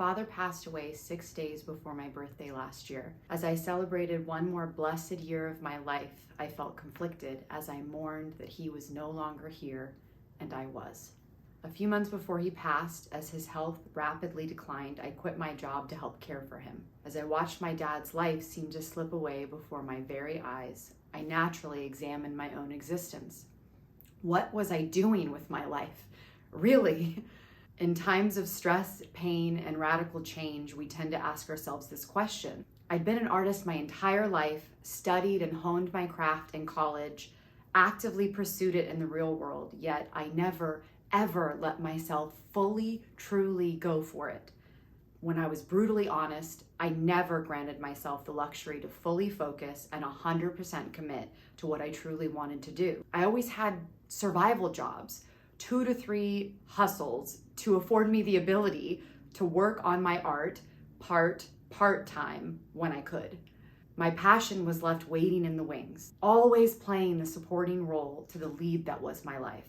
father passed away 6 days before my birthday last year. As I celebrated one more blessed year of my life, I felt conflicted as I mourned that he was no longer here, and I was. A few months before he passed, as his health rapidly declined, I quit my job to help care for him. As I watched my dad's life seem to slip away before my very eyes, I naturally examined my own existence. What was I doing with my life? Really? In times of stress, pain, and radical change, we tend to ask ourselves this question. I'd been an artist my entire life, studied and honed my craft in college, actively pursued it in the real world, yet I never, ever let myself fully, truly go for it. When I was brutally honest, I never granted myself the luxury to fully focus and 100% commit to what I truly wanted to do. I always had survival jobs, 2 to 3 hustles to afford me the ability to work on my art part-time when I could. My passion was left waiting in the wings, always playing the supporting role to the lead that was my life.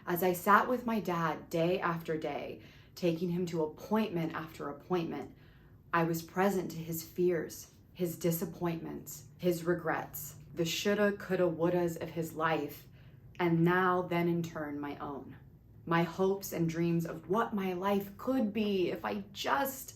As I sat with my dad day after day, taking him to appointment after appointment, I was present to his fears, his disappointments, his regrets, the shoulda, coulda, wouldas of his life, and now then in turn my own. My hopes and dreams of what my life could be if I just...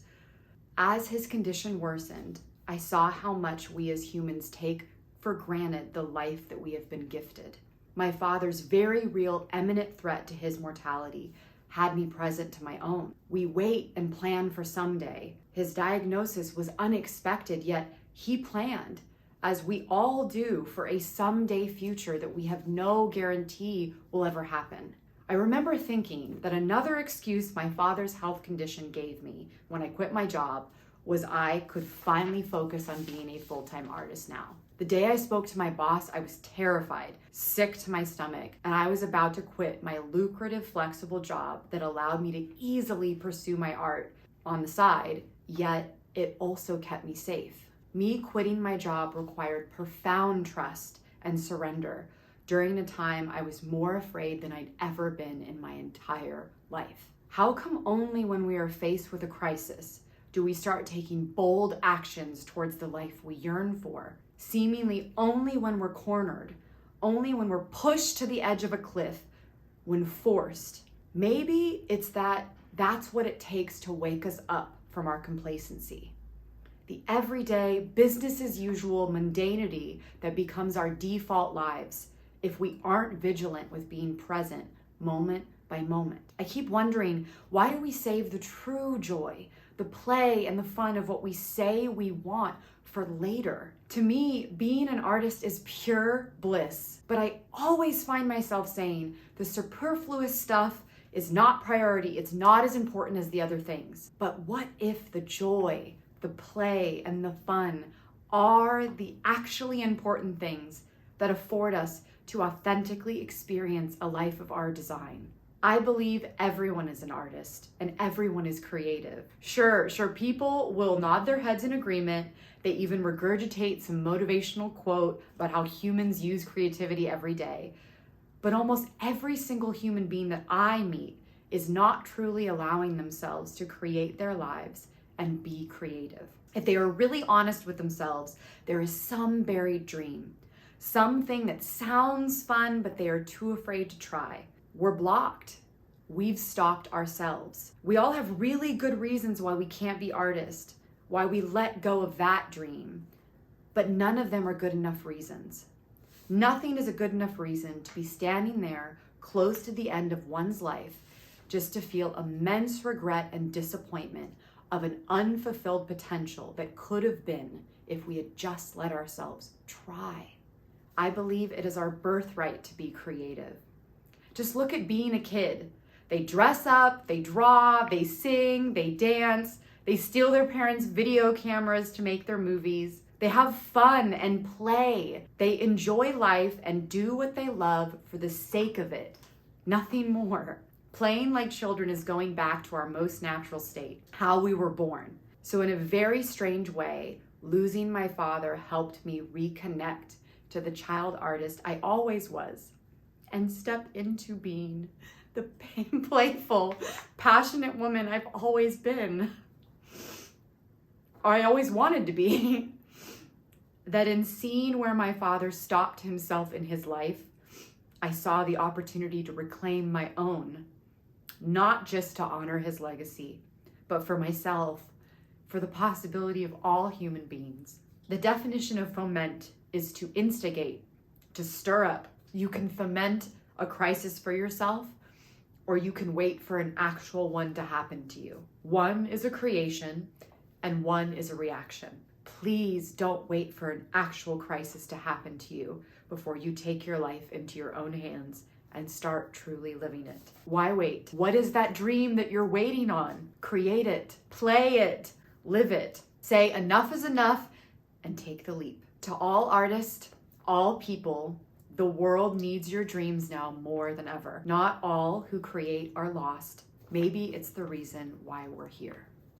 As his condition worsened, I saw how much we as humans take for granted the life that we have been gifted. My father's very real, imminent threat to his mortality had me present to my own. We wait and plan for someday. His diagnosis was unexpected, yet he planned, as we all do, for a someday future that we have no guarantee will ever happen. I remember thinking that another excuse my father's health condition gave me when I quit my job was I could finally focus on being a full-time artist now. The day I spoke to my boss, I was terrified, sick to my stomach, and I was about to quit my lucrative, flexible job that allowed me to easily pursue my art on the side, yet it also kept me safe. Me quitting my job required profound trust and surrender during a time I was more afraid than I'd ever been in my entire life. How come only when we are faced with a crisis do we start taking bold actions towards the life we yearn for? Seemingly only when we're cornered, only when we're pushed to the edge of a cliff, when forced. Maybe it's that's what it takes to wake us up from our complacency. The everyday, business as usual mundanity that becomes our default lives if we aren't vigilant with being present moment by moment. I keep wondering, why do we save the true joy, the play and the fun of what we say we want for later? To me, being an artist is pure bliss, but I always find myself saying the superfluous stuff is not priority, it's not as important as the other things. But what if the joy, the play, and the fun are the actually important things that afford us to authentically experience a life of our design? I believe everyone is an artist and everyone is creative. Sure, people will nod their heads in agreement. They even regurgitate some motivational quote about how humans use creativity every day. But almost every single human being that I meet is not truly allowing themselves to create their lives and be creative. If they are really honest with themselves, there is some buried dream, something that sounds fun, but they are too afraid to try. We're blocked. We've stopped ourselves. We all have really good reasons why we can't be artists, why we let go of that dream, but none of them are good enough reasons. Nothing is a good enough reason to be standing there close to the end of one's life just to feel immense regret and disappointment of an unfulfilled potential that could have been if we had just let ourselves try. I believe it is our birthright to be creative. Just look at being a kid. They dress up, they draw, they sing, they dance, they steal their parents' video cameras to make their movies. They have fun and play. They enjoy life and do what they love for the sake of it. Nothing more. Playing like children is going back to our most natural state, how we were born. So in a very strange way, losing my father helped me reconnect to the child artist I always was and step into being the playful, passionate woman I've always been. I always wanted to be. That in seeing where my father stopped himself in his life, I saw the opportunity to reclaim my own, not just to honor his legacy, but for myself, for the possibility of all human beings. The definition of foment is to instigate, to stir up. You can foment a crisis for yourself, or you can wait for an actual one to happen to you. One is a creation and one is a reaction. Please don't wait for an actual crisis to happen to you before you take your life into your own hands and start truly living it. Why wait? What is that dream that you're waiting on? Create it, play it, live it. Say enough is enough and take the leap. To all artists, all people, the world needs your dreams now more than ever. Not all who create are lost. Maybe it's the reason why we're here.